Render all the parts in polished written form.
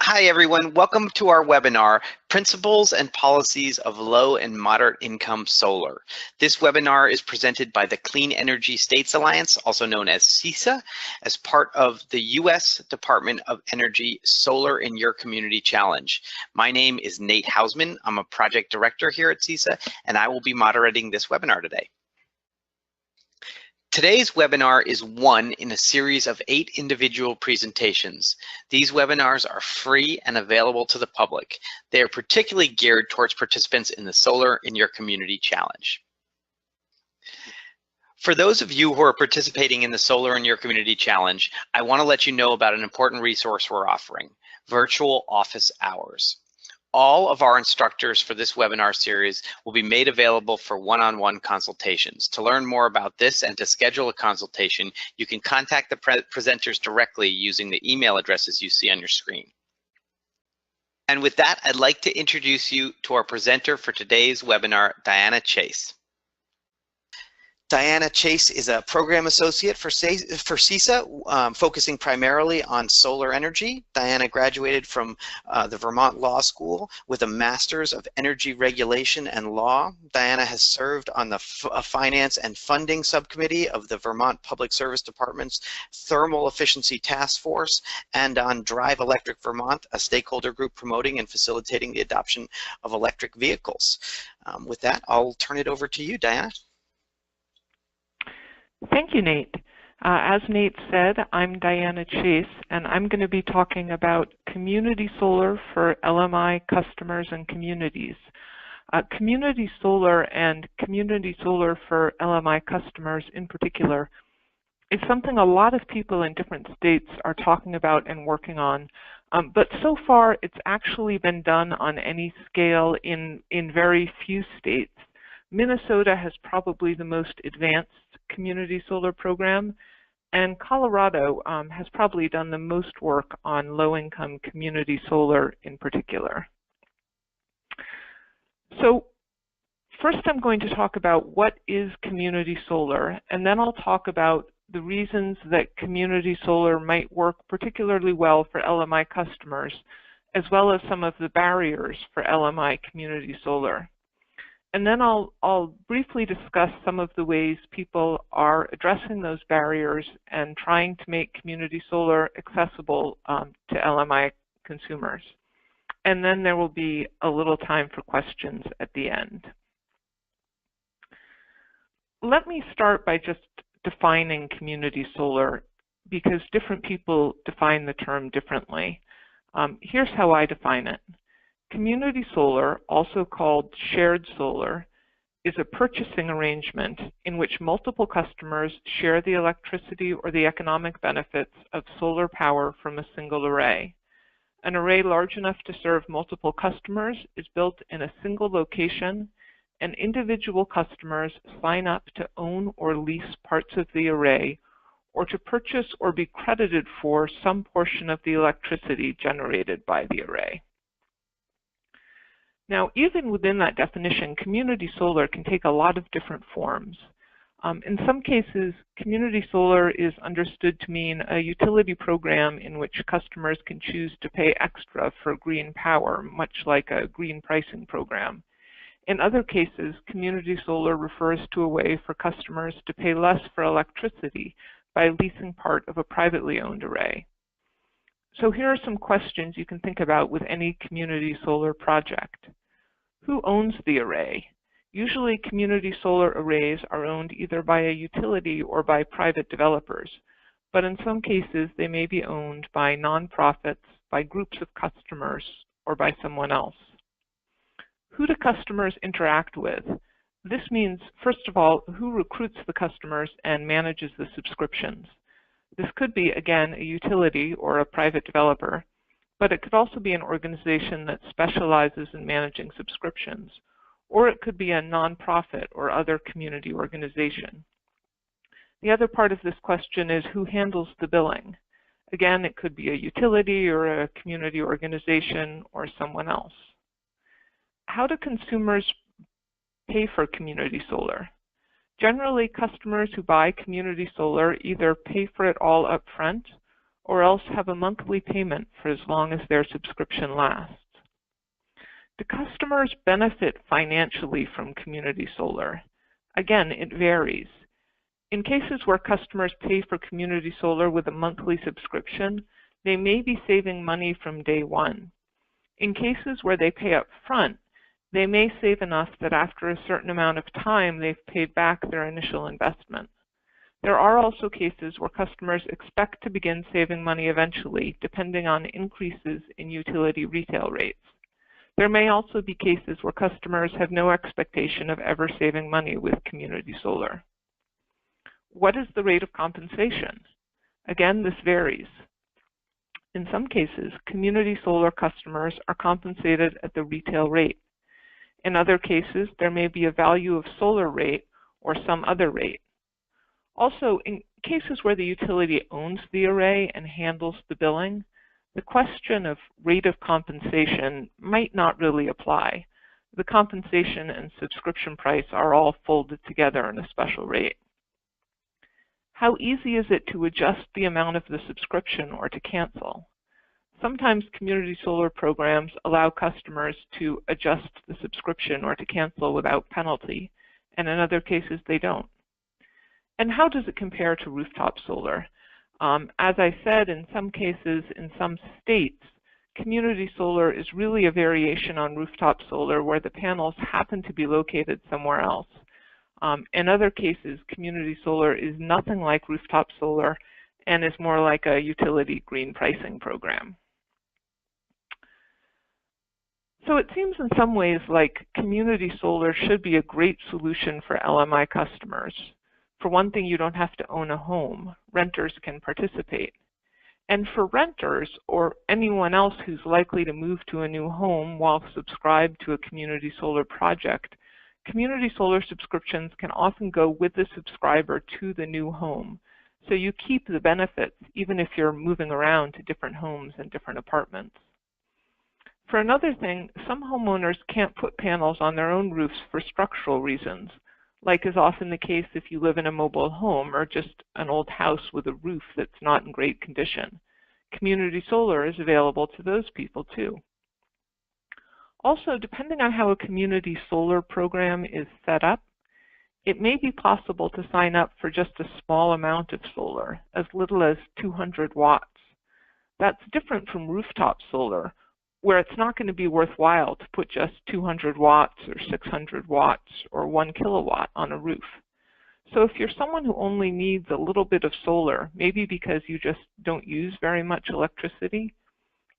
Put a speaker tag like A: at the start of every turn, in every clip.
A: Hi, everyone. Welcome to our webinar, Principles and Policies of Low and Moderate Income Solar. This webinar is presented by the Clean Energy States Alliance, also known as CESA, as part of the U.S. Department of Energy Solar in Your Community Challenge. My name is Nate Hausman. I'm a project director here at CESA, and I will be moderating this webinar today. Today's webinar is one in a series of 8 individual presentations. These webinars are free and available to the public. They are particularly geared towards participants in the Solar in Your Community Challenge. For those of you who are participating in the Solar in Your Community Challenge, I want to let you know about an important resource we're offering, virtual office hours. All of our instructors for this webinar series will be made available for one-on-one consultations. To learn more about this and to schedule a consultation, you can contact the presenters directly using the email addresses you see on your screen. And with that, I'd like to introduce you to our presenter for today's webinar, Diana Chase. Diana Chase is a program associate for CESA, focusing primarily on solar energy. Diana graduated from the Vermont Law School with a Master's of Energy Regulation and Law. Diana has served on the Finance and Funding Subcommittee of the Vermont Public Service Department's Thermal Efficiency Task Force and on Drive Electric Vermont, a stakeholder group promoting and facilitating the adoption of electric vehicles. With that, I'll turn it over to you, Diana.
B: Thank you, Nate. As Nate said, I'm Diana Chase, and I'm going to be talking about community solar for LMI customers and communities. Community solar and community solar for LMI customers in particular is something a lot of people in different states are talking about and working on. But so far, it's actually been done on any scale in very few states. Minnesota has probably the most advanced community solar program, and Colorado has probably done the most work on low-income community solar in particular. So first I'm going to talk about what is community solar, and then I'll talk about the reasons that community solar might work particularly well for LMI customers, as well as some of the barriers for LMI community solar. And then I'll briefly discuss some of the ways people are addressing those barriers and trying to make community solar accessible to LMI consumers. And then there will be a little time for questions at the end. Let me start by just defining community solar, because different people define the term differently. Here's how I define it. Community solar, also called shared solar, is a purchasing arrangement in which multiple customers share the electricity or the economic benefits of solar power from a single array. An array large enough to serve multiple customers is built in a single location, and individual customers sign up to own or lease parts of the array, or to purchase or be credited for some portion of the electricity generated by the array. Now, even within that definition, community solar can take a lot of different forms. In some cases, community solar is understood to mean a utility program in which customers can choose to pay extra for green power, much like a green pricing program. In other cases, community solar refers to a way for customers to pay less for electricity by leasing part of a privately owned array. So here are some questions you can think about with any community solar project. Who owns the array? Usually community solar arrays are owned either by a utility or by private developers, but in some cases they may be owned by nonprofits, by groups of customers, or by someone else. Who do customers interact with? This means, first of all, who recruits the customers and manages the subscriptions. This could be, again, a utility or a private developer, but it could also be an organization that specializes in managing subscriptions, or it could be a nonprofit or other community organization. The other part of this question is who handles the billing. Again, it could be a utility or a community organization or someone else. How do consumers pay for community solar? Generally, customers who buy community solar either pay for it all up front or else have a monthly payment for as long as their subscription lasts. Do customers benefit financially from community solar? Again, it varies. In cases where customers pay for community solar with a monthly subscription, they may be saving money from day one. In cases where they pay up front, they may save enough that after a certain amount of time, they've paid back their initial investment. There are also cases where customers expect to begin saving money eventually, depending on increases in utility retail rates. There may also be cases where customers have no expectation of ever saving money with community solar. What is the rate of compensation? Again, this varies. In some cases, community solar customers are compensated at the retail rate. In other cases, there may be a value of solar rate or some other rate. Also, in cases where the utility owns the array and handles the billing, the question of rate of compensation might not really apply. The compensation and subscription price are all folded together in a special rate. How easy is it to adjust the amount of the subscription or to cancel? Sometimes community solar programs allow customers to adjust the subscription or to cancel without penalty, and in other cases they don't. And how does it compare to rooftop solar? As I said, in some cases, in some states, community solar is really a variation on rooftop solar where the panels happen to be located somewhere else. In other cases, community solar is nothing like rooftop solar and is more like a utility green pricing program. So it seems in some ways like community solar should be a great solution for LMI customers. For one thing, you don't have to own a home. Renters can participate. And for renters or anyone else who's likely to move to a new home while subscribed to a community solar project, community solar subscriptions can often go with the subscriber to the new home. So you keep the benefits even if you're moving around to different homes and different apartments. For another thing, some homeowners can't put panels on their own roofs for structural reasons, like is often the case if you live in a mobile home or just an old house with a roof that's not in great condition. Community solar is available to those people too. Also, depending on how a community solar program is set up, it may be possible to sign up for just a small amount of solar, as little as 200 watts. That's different from rooftop solar, where it's not going to be worthwhile to put just 200 watts or 600 watts or 1 kilowatt on a roof. So if you're someone who only needs a little bit of solar, maybe because you just don't use very much electricity,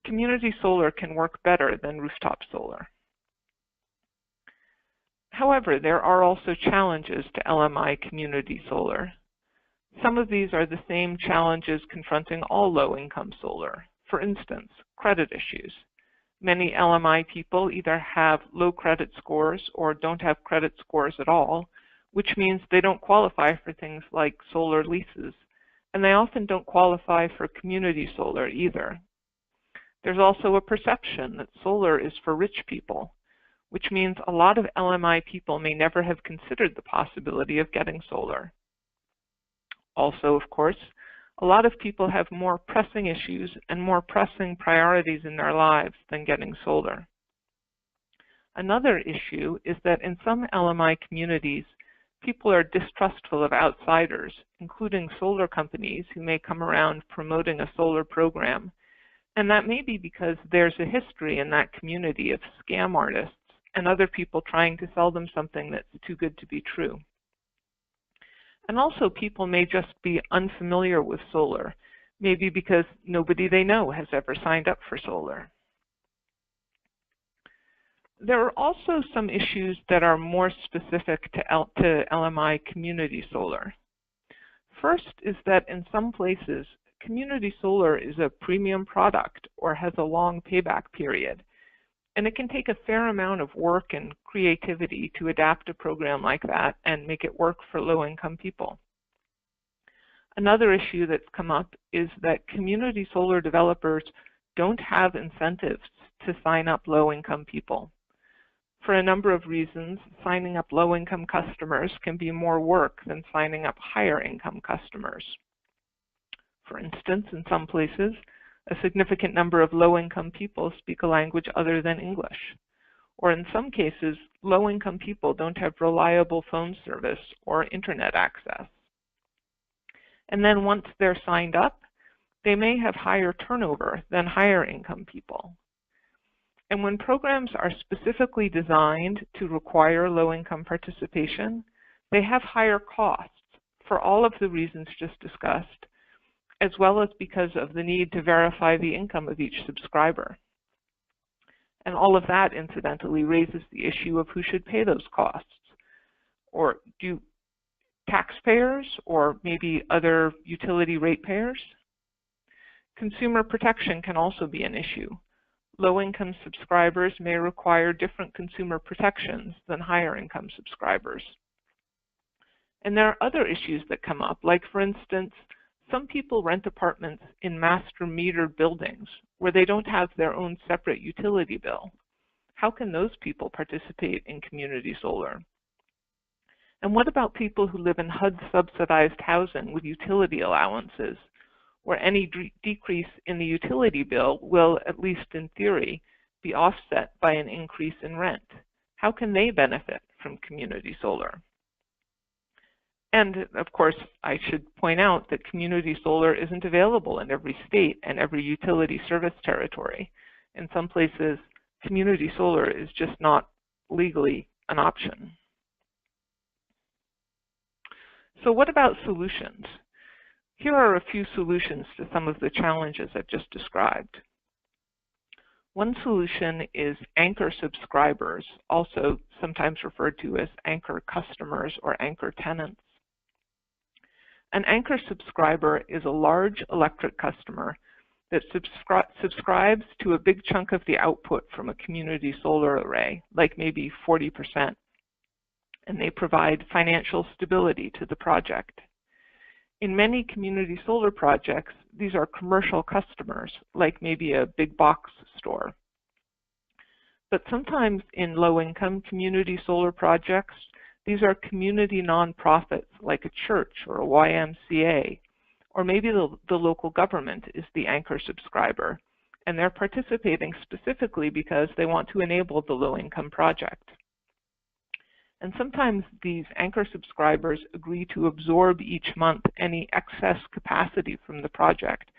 B: community solar can work better than rooftop solar. However, there are also challenges to LMI community solar. Some of these are the same challenges confronting all low-income solar. For instance, credit issues. Many LMI people either have low credit scores or don't have credit scores at all, which means they don't qualify for things like solar leases, and they often don't qualify for community solar either. There's also a perception that solar is for rich people, which means a lot of LMI people may never have considered the possibility of getting solar. Also, of course, a lot of people have more pressing issues and more pressing priorities in their lives than getting solar. Another issue is that in some LMI communities, people are distrustful of outsiders, including solar companies who may come around promoting a solar program. And that may be because there's a history in that community of scam artists and other people trying to sell them something that's too good to be true. And also people may just be unfamiliar with solar, maybe because nobody they know has ever signed up for solar. There are also some issues that are more specific to LMI community solar. First is that in some places, community solar is a premium product or has a long payback period, and it can take a fair amount of work and creativity to adapt a program like that and make it work for low-income people. Another issue that's come up is that community solar developers don't have incentives to sign up low-income people. For a number of reasons, signing up low-income customers can be more work than signing up higher-income customers. For instance, in some places, a significant number of low-income people speak a language other than English. Or in some cases, low-income people don't have reliable phone service or internet access. And then once they're signed up, they may have higher turnover than higher-income people. And when programs are specifically designed to require low-income participation, they have higher costs for all of the reasons just discussed, as well as because of the need to verify the income of each subscriber. And all of that, incidentally, raises the issue of who should pay those costs. Or do taxpayers or maybe other utility ratepayers? Consumer protection can also be an issue. Low-income subscribers may require different consumer protections than higher-income subscribers. And there are other issues that come up, like, for instance, some people rent apartments in master metered buildings where they don't have their own separate utility bill. How can those people participate in community solar? And what about people who live in HUD-subsidized housing with utility allowances, where any decrease in the utility bill will, at least in theory, be offset by an increase in rent? How can they benefit from community solar? And of course, I should point out that community solar isn't available in every state and every utility service territory. In some places, community solar is just not legally an option. So what about solutions? Here are a few solutions to some of the challenges I've just described. One solution is anchor subscribers, also sometimes referred to as anchor customers or anchor tenants. An anchor subscriber is a large electric customer that subscribes to a big chunk of the output from a community solar array, like maybe 40%, and they provide financial stability to the project. In many community solar projects, these are commercial customers, like maybe a big box store. But sometimes in low-income community solar projects, these are community nonprofits like a church or a YMCA, or maybe the local government is the anchor subscriber, and they're participating specifically because they want to enable the low-income project. And sometimes these anchor subscribers agree to absorb each month any excess capacity from the project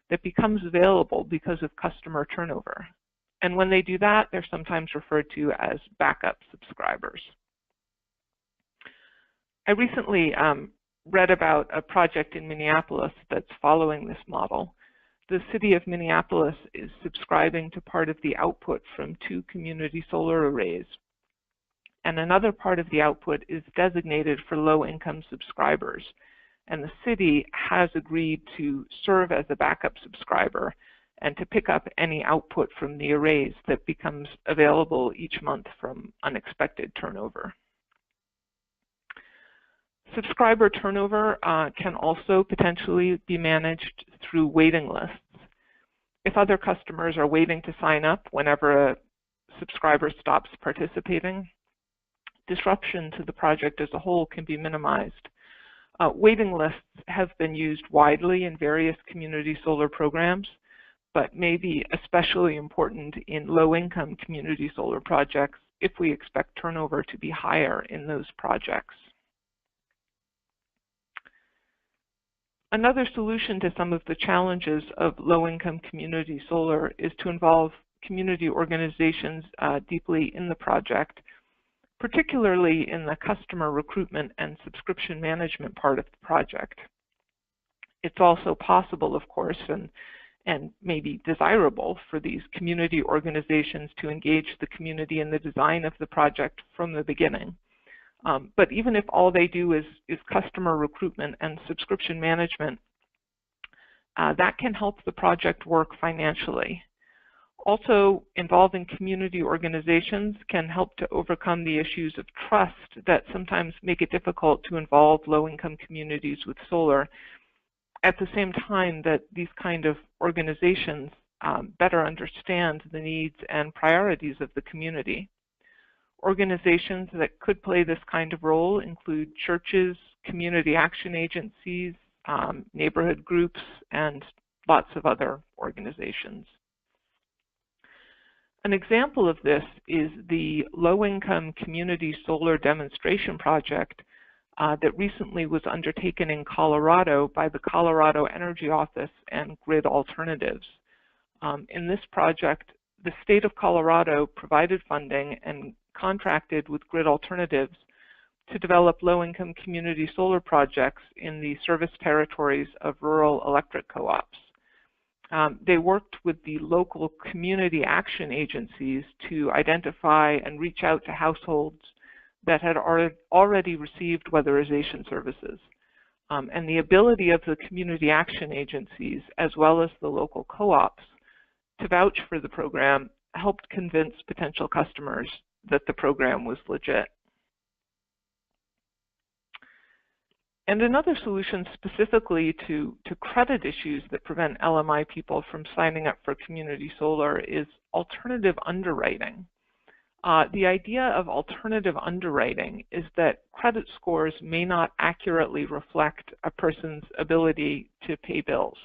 B: that becomes available because of customer turnover. And when they do that, they're sometimes referred to as backup subscribers. I recently read about a project in Minneapolis that's following this model. The city of Minneapolis is subscribing to part of the output from 2 community solar arrays, and another part of the output is designated for low-income subscribers. And the city has agreed to serve as a backup subscriber and to pick up any output from the arrays that becomes available each month from unexpected turnover. Subscriber turnover can also potentially be managed through waiting lists. If other customers are waiting to sign up whenever a subscriber stops participating, disruption to the project as a whole can be minimized. Waiting lists have been used widely in various community solar programs, but may be especially important in low-income community solar projects if we expect turnover to be higher in those projects. Another solution to some of the challenges of low-income community solar is to involve community organizations deeply in the project, particularly in the customer recruitment and subscription management part of the project. It's also possible, of course, and maybe desirable for these community organizations to engage the community in the design of the project from the beginning. But even if all they do is customer recruitment and subscription management, that can help the project work financially. Also, involving community organizations can help to overcome the issues of trust that sometimes make it difficult to involve low-income communities with solar, at the same time that these kind of organizations better understand the needs and priorities of the community. Organizations that could play this kind of role include churches, community action agencies, neighborhood groups, and lots of other organizations. An example of this is the low-income community solar demonstration project that recently was undertaken in Colorado by the Colorado Energy Office and Grid Alternatives. In this project, the state of Colorado provided funding and contracted with Grid Alternatives to develop low-income community solar projects in the service territories of rural electric co-ops. They worked with the local community action agencies to identify and reach out to households that had already received weatherization services. And the ability of the community action agencies, as well as the local co-ops, to vouch for the program helped convince potential customers that the program was legit. And another solution specifically to credit issues that prevent LMI people from signing up for community solar is alternative underwriting. The idea of alternative underwriting is that credit scores may not accurately reflect a person's ability to pay bills.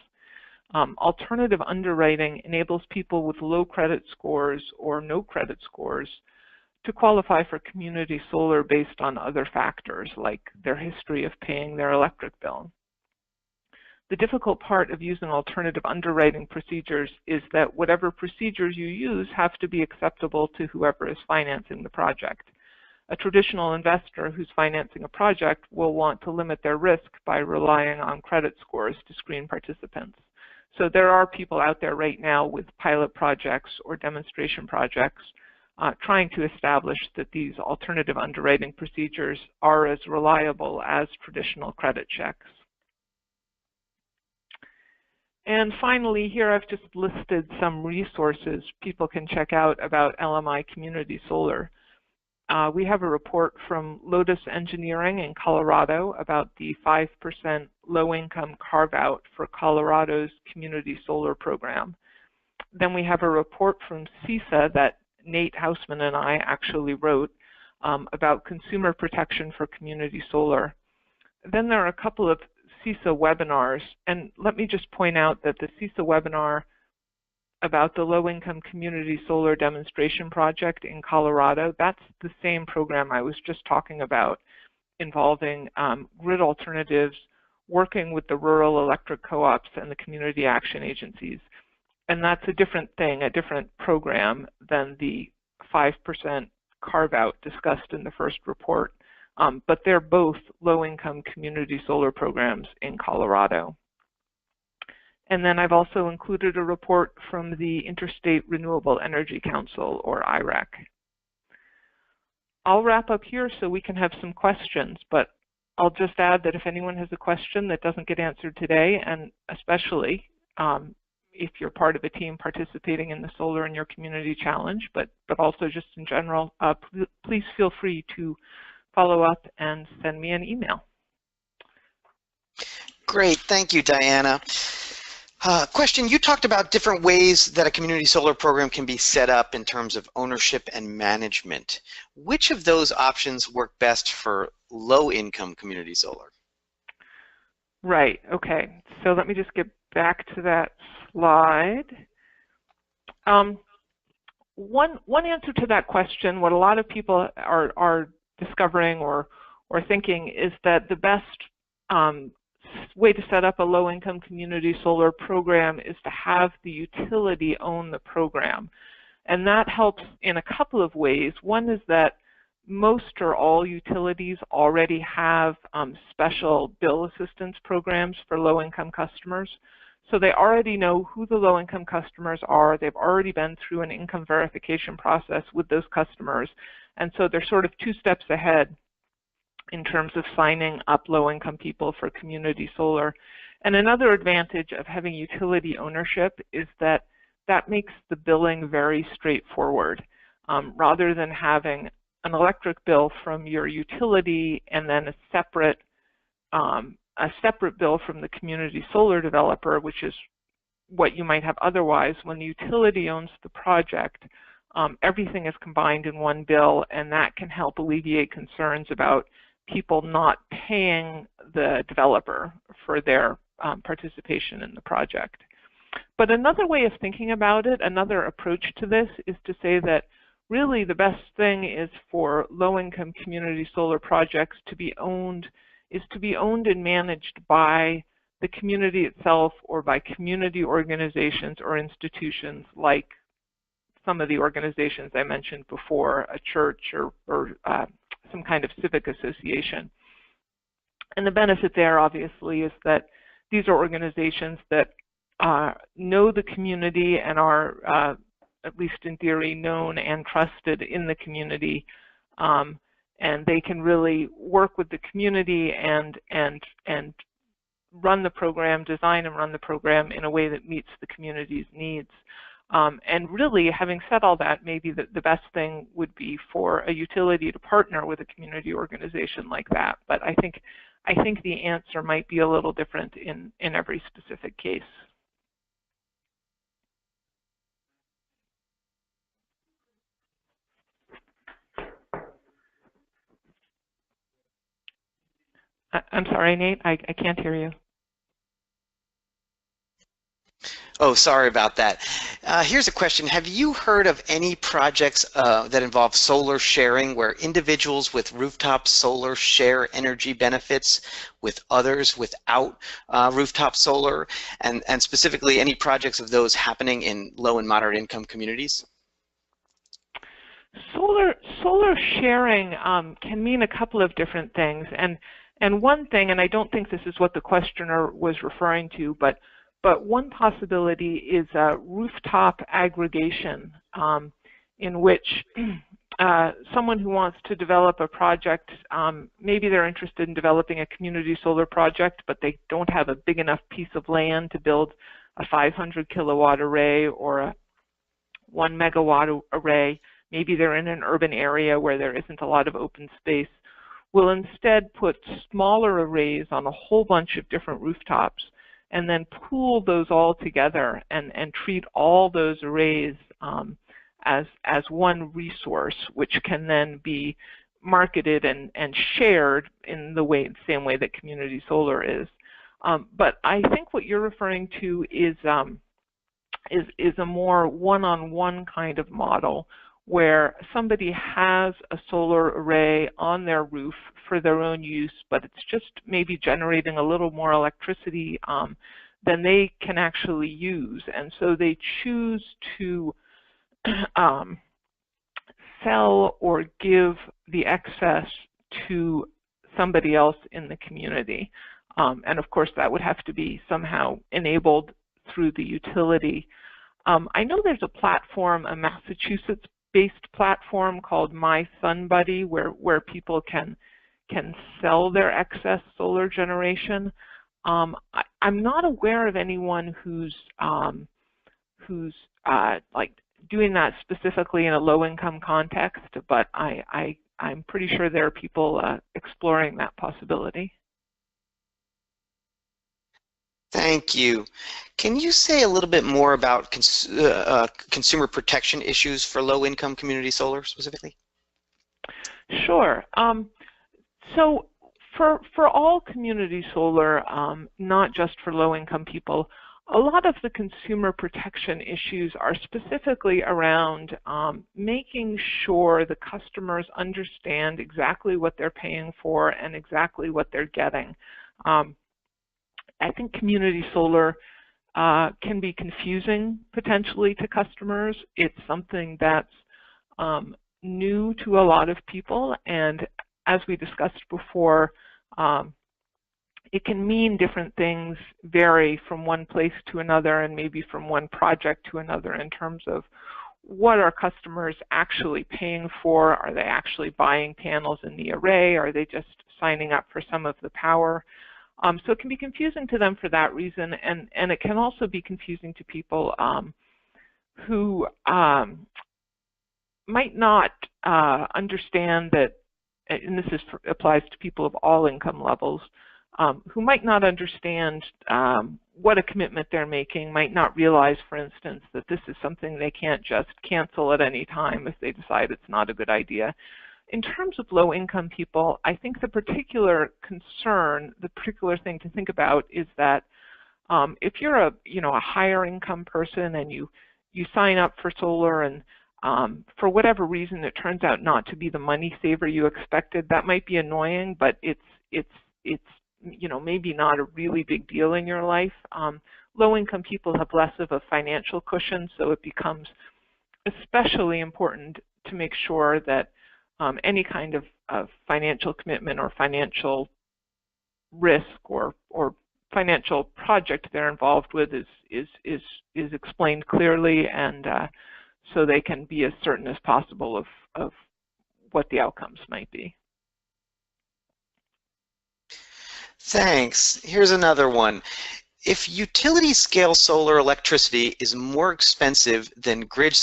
B: Alternative underwriting enables people with low credit scores or no credit scores to qualify for community solar based on other factors like their history of paying their electric bill. The difficult part of using alternative underwriting procedures is that whatever procedures you use have to be acceptable to whoever is financing the project. A traditional investor who's financing a project will want to limit their risk by relying on credit scores to screen participants. So there are people out there right now with pilot projects or demonstration projects trying to establish that these alternative underwriting procedures are as reliable as traditional credit checks. And finally, here I've just listed some resources people can check out about LMI community solar. We have a report from Lotus Engineering in Colorado about the 5% low-income carve-out for Colorado's community solar program. Then we have a report from CISA that Nate Hausman and I actually wrote about consumer protection for community solar. Then there are a couple of CISA webinars, and let me just point out that the CISA webinar about the low-income community solar demonstration project in Colorado, that's the same program I was just talking about, involving Grid Alternatives, working with the rural electric co-ops and the community action agencies. And that's a different thing, a different program than the 5% carve-out discussed in the first report. But they're both low-income community solar programs in Colorado. And then I've also included a report from the Interstate Renewable Energy Council, or IREC. I'll wrap up here so we can have some questions, but I'll just add that if anyone has a question that doesn't get answered today, and especially if you're part of a team participating in the Solar in Your Community Challenge, but also just in general, please feel free to follow up and send me an email.
A: Great, thank you, Diana. Question, you talked about different ways that a community solar program can be set up in terms of ownership and management. Which of those options work best for low-income community solar?
B: Right, okay, so let me just get back to that slide. One answer to that question, what a lot of people are discovering or thinking, is that the best way to set up a low-income community solar program is to have the utility own the program. And that helps in a couple of ways. One is that most or all utilities already have special bill assistance programs for low-income customers. So they already know who the low-income customers are. They've already been through an income verification process with those customers. And so they're sort of 2 steps ahead in terms of signing up low-income people for community solar. And another advantage of having utility ownership is that that makes the billing very straightforward. Rather than having an electric bill from your utility and then a separate bill from the community solar developer, which is what you might have otherwise, when the utility owns the project, everything is combined in one bill, and that can help alleviate concerns about people not paying the developer for their participation in the project. But another way of thinking about it, another approach to this, is to say that really the best thing is for low-income community solar projects to be owned and managed by the community itself or by community organizations or institutions like some of the organizations I mentioned before, a church or some kind of civic association. And the benefit there, obviously, is that these are organizations that know the community and are, at least in theory, known and trusted in the community. And they can really work with the community and run the program, design and run the program in a way that meets the community's needs. And really, having said all that, maybe the best thing would be for a utility to partner with a community organization like that. But I think the answer might be a little different in every specific case. I'm sorry, Nate, I can't hear you.
A: Oh, sorry about that. Here's a question. Have you heard of any projects that involve solar sharing where individuals with rooftop solar share energy benefits with others without rooftop solar, and specifically any projects of those happening in low and moderate income communities?
B: Solar sharing can mean a couple of different things, and one thing, and I don't think this is what the questioner was referring to, but one possibility is rooftop aggregation, in which someone who wants to develop a project, maybe they're interested in developing a community solar project, but they don't have a big enough piece of land to build a 500 kilowatt array or a 1 megawatt array. Maybe they're in an urban area where there isn't a lot of open space. Will instead put smaller arrays on a whole bunch of different rooftops and then pool those all together and treat all those arrays as one resource, which can then be marketed and shared in the same way that community solar is. But I think what you're referring to is a more one-on-one kind of model, where somebody has a solar array on their roof for their own use, but it's just maybe generating a little more electricity than they can actually use. And so they choose to sell or give the excess to somebody else in the community. And of course, that would have to be somehow enabled through the utility. I know there's a platform, a Massachusetts-based platform called My Sun Buddy, where people can sell their excess solar generation. I'm not aware of anyone who's like doing that specifically in a low-income context, but I'm pretty sure there are people exploring that possibility.
A: Thank you. Can you say a little bit more about consumer protection issues for low-income community solar specifically?
B: Sure. So for all community solar, not just for low-income people, a lot of the consumer protection issues are specifically around making sure the customers understand exactly what they're paying for and exactly what they're getting. I think community solar can be confusing potentially to customers. It's something that's new to a lot of people, and as we discussed before, it can mean different things, vary from one place to another and maybe from one project to another in terms of what are customers actually paying for. Are they actually buying panels in the array? Are they just signing up for some of the power? So it can be confusing to them for that reason, and it can also be confusing to people who might not understand that, and this applies to people of all income levels, who might not understand what a commitment they're making, might not realize, for instance, that this is something they can't just cancel at any time if they decide it's not a good idea. In terms of low-income people, I think the particular concern, the particular thing to think about is that if you're a higher income person and you sign up for solar and for whatever reason it turns out not to be the money saver you expected, that might be annoying, but it's maybe not a really big deal in your life. Low-income people have less of a financial cushion, so it becomes especially important to make sure that any kind of financial commitment or financial risk or financial project they're involved with is explained clearly, and so they can be as certain as possible of what the outcomes might be.
A: Thanks. Here's another one. If utility scale solar electricity is more expensive than the grid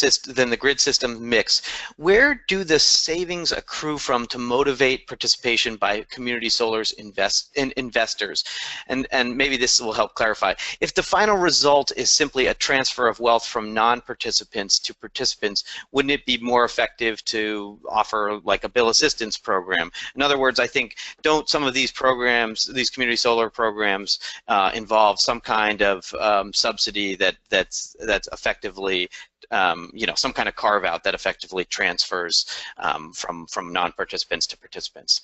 A: system mix, where do the savings accrue from to motivate participation by community solar's investors? And maybe this will help clarify. If the final result is simply a transfer of wealth from non-participants to participants, wouldn't it be more effective to offer like a bill assistance program? In other words, I think don't some of these programs, these community solar programs, involve some kind of subsidy that's effectively, some kind of carve out that effectively transfers from non-participants to participants?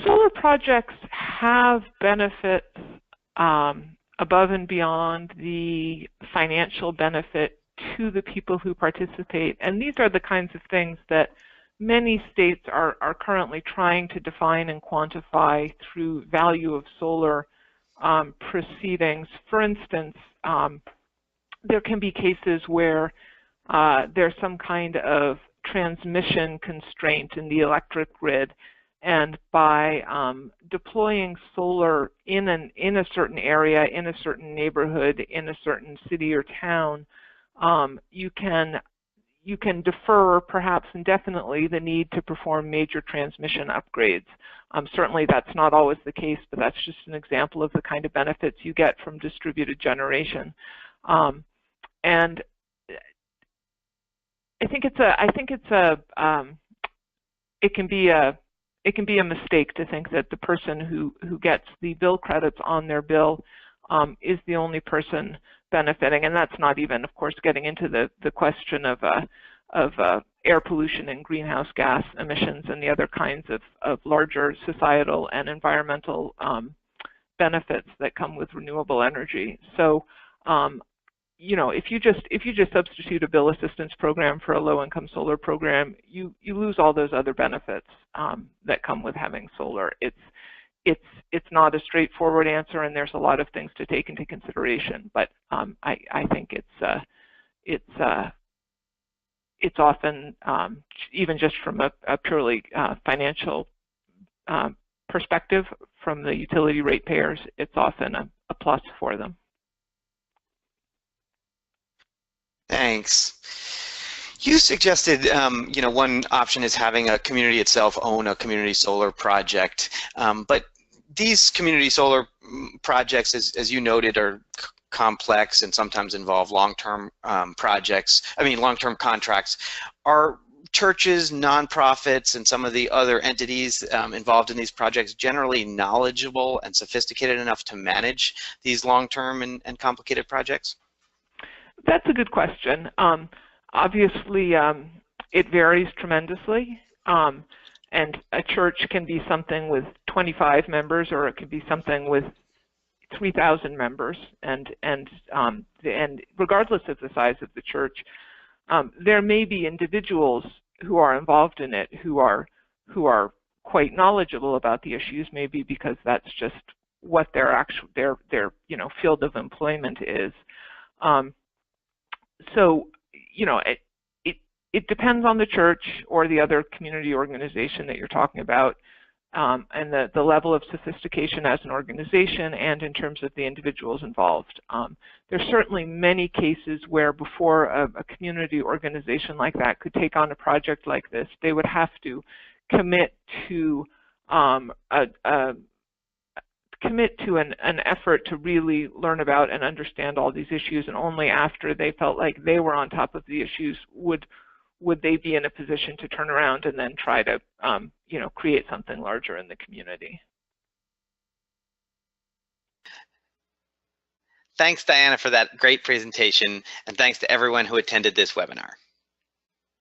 B: Solar projects have benefits above and beyond the financial benefit to the people who participate, and these are the kinds of things that many states are currently trying to define and quantify through value of solar proceedings. For instance, there can be cases where there's some kind of transmission constraint in the electric grid, and by deploying solar in a certain area, in a certain neighborhood, in a certain city or town, you can defer, perhaps indefinitely, the need to perform major transmission upgrades. Certainly that's not always the case, but that's just an example of the kind of benefits you get from distributed generation. And I think it can be a mistake to think that the person who gets the bill credits on their bill is the only person benefiting, and that's not even, of course, getting into the question of air pollution and greenhouse gas emissions and the other kinds of larger societal and environmental benefits that come with renewable energy. So, if you just substitute a bill assistance program for a low-income solar program, you lose all those other benefits that come with having solar. It's not a straightforward answer, and there's a lot of things to take into consideration. But I think it's often, even just from a purely financial perspective, from the utility ratepayers, it's often a plus for them.
A: Thanks. You suggested, one option is having a community itself own a community solar project, but these community solar projects, as you noted, are complex and sometimes involve long-term long-term contracts. Are churches, nonprofits, and some of the other entities involved in these projects generally knowledgeable and sophisticated enough to manage these long-term and complicated projects?
B: That's a good question. Obviously, it varies tremendously, and a church can be something with 25 members, or it could be something with 3,000 members, and regardless of the size of the church, there may be individuals who are involved in it who are quite knowledgeable about the issues, maybe because that's just what their field of employment is. So, it depends on the church or the other community organization that you're talking about, and the level of sophistication as an organization and in terms of the individuals involved. There's certainly many cases where before a community organization like that could take on a project like this, they would have to commit to an effort to really learn about and understand all these issues, and only after they felt like they were on top of the issues would would they be in a position to turn around and then try to create something larger in the community?
A: Thanks, Diana, for that great presentation, and thanks to everyone who attended this webinar.